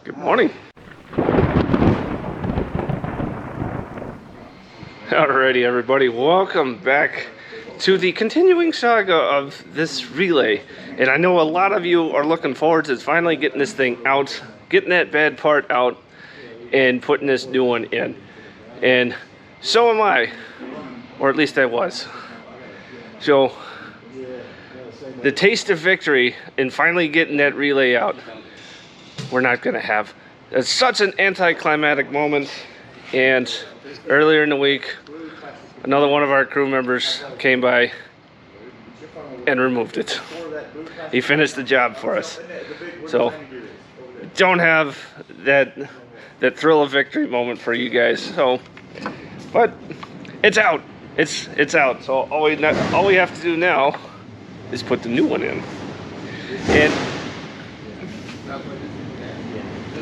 Good morning. Alrighty, everybody, welcome back to the continuing saga of this relay. And I know a lot of you are looking forward to finally getting this thing out, getting that bad part out, and putting this new one in. And so am I, or at least I was. So, the taste of victory in finally getting that relay out, we're not going to have. It's such an anticlimactic moment. And earlier in the week, another one of our crew members came by and removed it. He finished the job for us. So, don't have that thrill of victory moment for you guys. So, but it's out. It's out. So all we have to do now is put the new one in. And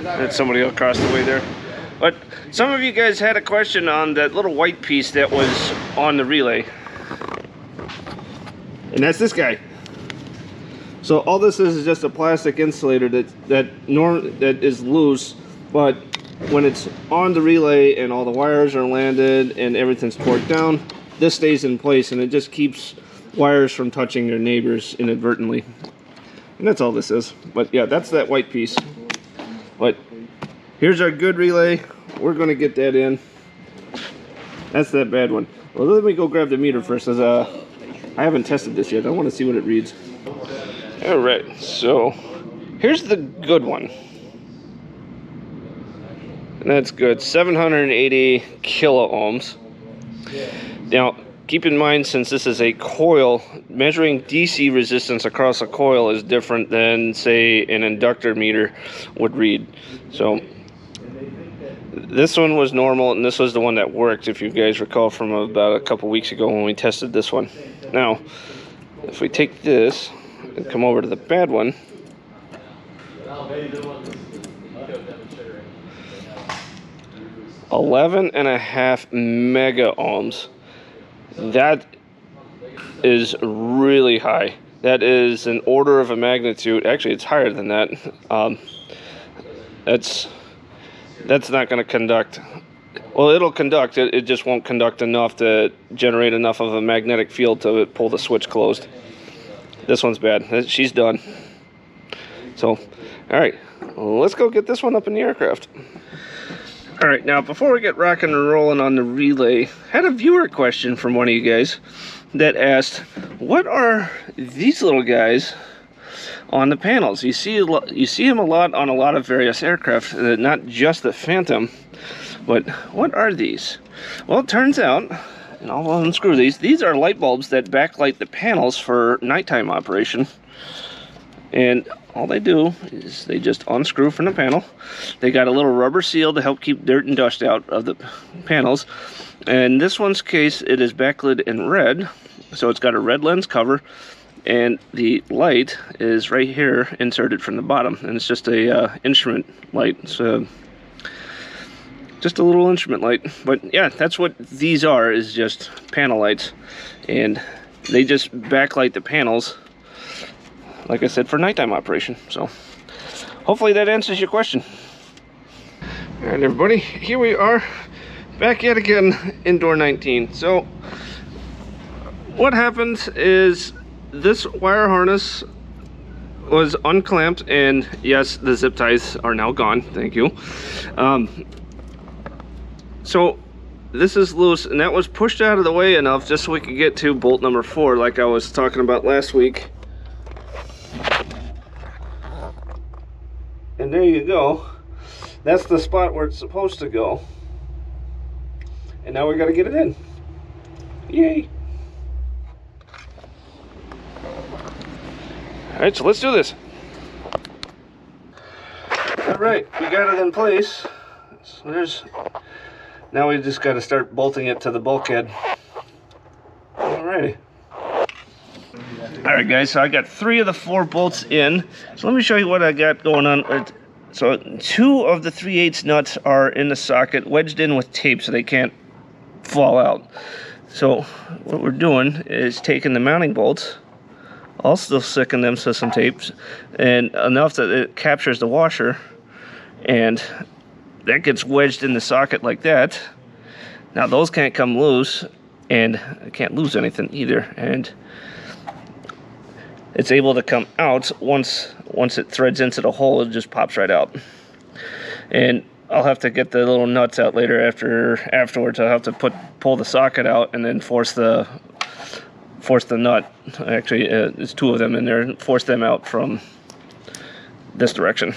that's somebody across the way there. But some of you guys had a question on that little white piece that was on the relay. And that's this guy. So all this is just a plastic insulator that is loose, but when it's on the relay and all the wires are landed and everything's torqued down, this stays in place and it just keeps wires from touching their neighbors inadvertently. And that's all this is. But yeah, that's that white piece. But here's our good relay. We're going to get that in. That's that bad one. Well, let me go grab the meter first, as I haven't tested this yet. I want to see what it reads. Alright, so here's the good one. And that's good. 780 kilo ohms. Now, keep in mind, since this is a coil, measuring DC resistance across a coil is different than, say, an inductor meter would read. So this one was normal, and this was the one that worked, if you guys recall from about a couple weeks ago when we tested this one. Now, if we take this and come over to the bad one, $11.5 mega ohms. That is really high. That is an order of a magnitude. Actually, it's higher than that. That's not going to conduct. Well, it'll conduct. It just won't conduct enough to generate enough of a magnetic field to pull the switch closed. This one's bad. She's done. So, all right, let's go get this one up in the aircraft. All right, now before we get rocking and rolling on the relay, I had a viewer question from one of you guys that asked, what are these little guys on the panels? You see them a lot on a lot of various aircraft, not just the Phantom, but what are these? Well, it turns out, and I'll unscrew these are light bulbs that backlight the panels for nighttime operation. And all they do is they just unscrew from the panel. They got a little rubber seal to help keep dirt and dust out of the panels. And this one's case, it is backlit in red. So it's got a red lens cover. And the light is right here inserted from the bottom. And it's just a instrument light. So just a little instrument light. But yeah, that's what these are, is just panel lights. And they just backlight the panels, like I said, for nighttime operation. So hopefully that answers your question. All right, everybody, here we are back yet again in door 19. So what happened is this wire harness was unclamped, and yes, the zip ties are now gone. Thank you. So this is loose, and that was pushed out of the way enough just so we could get to bolt number 4, like I was talking about last week. And there you go. That's the spot where it's supposed to go. And now we got to get it in. Yay. Alright, so let's do this. Alright, we got it in place. So now we just got to start bolting it to the bulkhead. Alrighty. Alright guys, so I got 3 of the 4 bolts in. So let me show you what I got going on. So 2 of the 3/8 nuts are in the socket, wedged in with tape so they can't fall out. So what we're doing is taking the mounting bolts, also sticking them to some tapes, and enough that it captures the washer, and that gets wedged in the socket like that. Now those can't come loose, and I can't lose anything either, and it's able to come out once it threads into the hole. It just pops right out. And I'll have to get the little nuts out later afterwards. I'll have to pull the socket out and then force the nut. Actually, there's two of them in there. Force them out from this direction.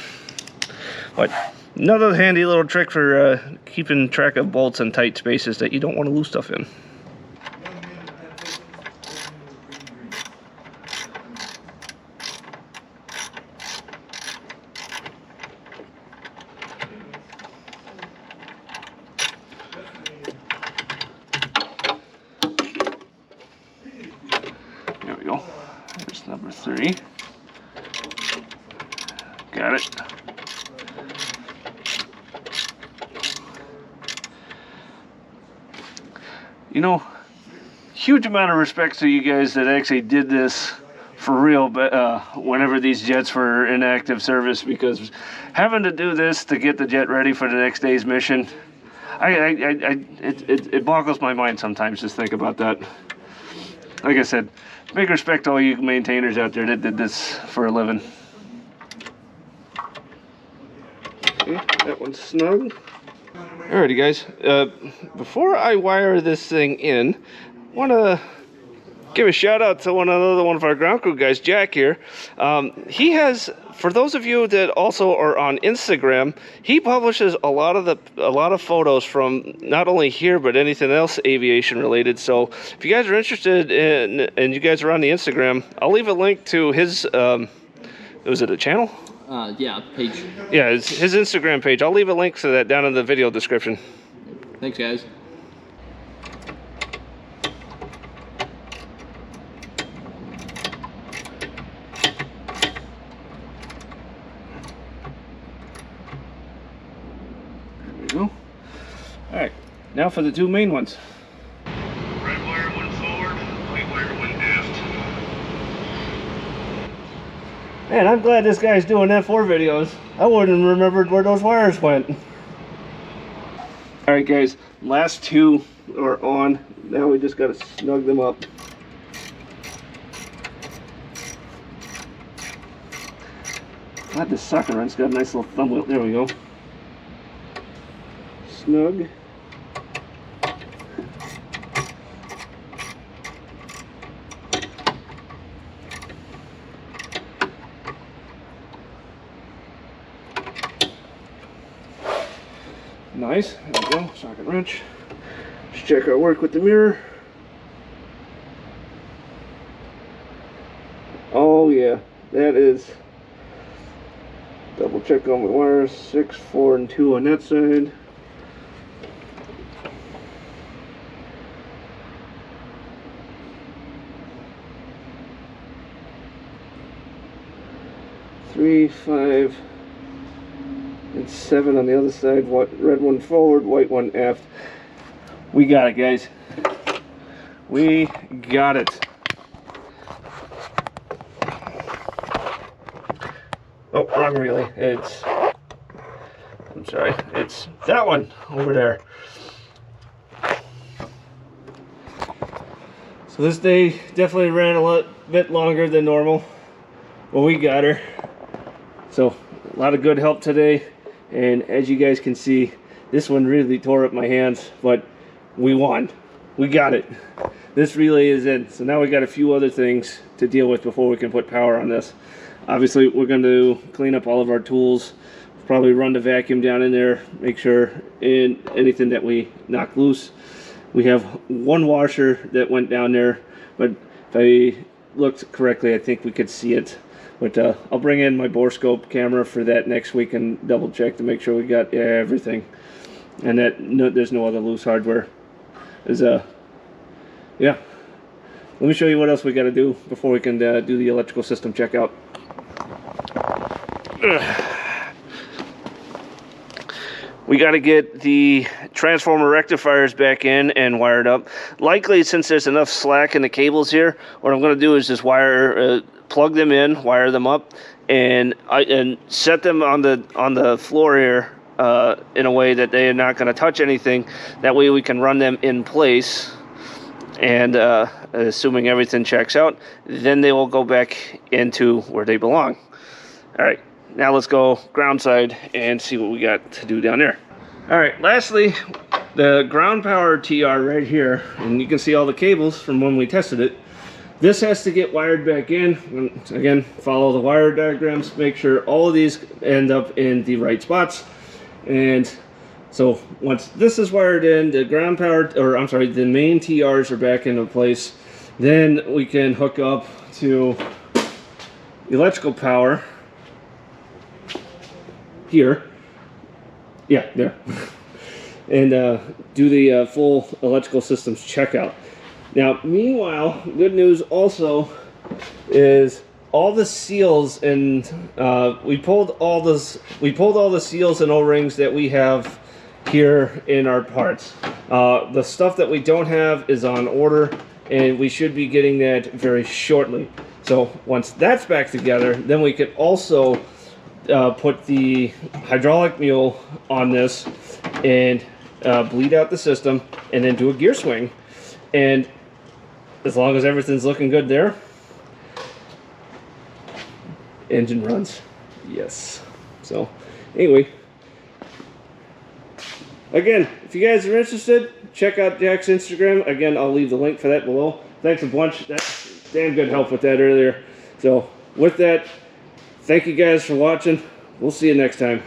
But another handy little trick for keeping track of bolts in tight spaces that you don't want to lose stuff in. There we go. There's number 3. Got it. You know, huge amount of respect to you guys that actually did this for real, but whenever these jets were in active service, because having to do this to get the jet ready for the next day's mission, it boggles my mind sometimes just think about that. Like I said, big respect to all you maintainers out there that did this for a living. Okay, that one's snug. Alrighty guys, before I wire this thing in, I want to give a shout out to another one of our ground crew guys, Jack here. He has, for those of you that also are on Instagram, he publishes a lot of photos from not only here but anything else aviation related. So if you guys are interested in, and you guys are on the Instagram, I'll leave a link to his was it a channel? Yeah, page. Yeah, it's his Instagram page. I'll leave a link to that down in the video description. Thanks, guys. There we go. All right, now for the two main ones. Red wire one forward, white wire one aft. Man, I'm glad this guy's doing F-4 videos. I wouldn't have remembered where those wires went. Alright guys, last two are on. Now we just gotta snug them up. Glad this socket wrench got a nice little thumb wheel. There we go. Snug. Nice, there we go, socket wrench. Let's check our work with the mirror. Oh yeah, that is, double check on my wires, 6, 4, and 2 on that side. Three, 5, and 7 on the other side. Red one forward, white one aft. We got it, guys. We got it. Oh, wrong relay. I'm sorry. It's that one over there. So this day definitely ran a bit longer than normal. Well, we got her. So a lot of good help today. And as you guys can see, this one really tore up my hands, but we won. We got it. This relay is in. So now we got a few other things to deal with before we can put power on this. Obviously, we're going to clean up all of our tools, probably run the vacuum down in there, make sure anything that we knock loose. We have one washer that went down there, but if I looked correctly, I think we could see it. But I'll bring in my borescope camera for that next week and double check to make sure we got everything, and that there's no other loose hardware. Yeah. Let me show you what else we got to do before we can do the electrical system checkout. We got to get the transformer rectifiers back in and wired up. Likely, since there's enough slack in the cables here, what I'm going to do is just plug them in, wire them up, and set them on the floor here in a way that they are not going to touch anything. That way we can run them in place, and assuming everything checks out, then they will go back into where they belong. All right, now let's go ground side and see what we got to do down there. All right, lastly, the ground power TR right here, and you can see all the cables from when we tested it. This has to get wired back in. Again, follow the wire diagrams, make sure all of these end up in the right spots. And so once this is wired in, the ground power, or I'm sorry, the main TRs are back into place, then we can hook up to electrical power here. Yeah, there. And do the full electrical systems checkout. Now, meanwhile, good news also is all the seals, and we pulled all the seals and O-rings that we have here in our parts. The stuff that we don't have is on order, and we should be getting that very shortly. So once that's back together, then we can also put the hydraulic mule on this and bleed out the system, and then do a gear swing. And as long as everything's looking good there, engine runs. Yes. So anyway, again, if you guys are interested, check out Jack's Instagram. Again, I'll leave the link for that below. Thanks a bunch. That's damn good help with that earlier. So with that, thank you guys for watching. We'll see you next time.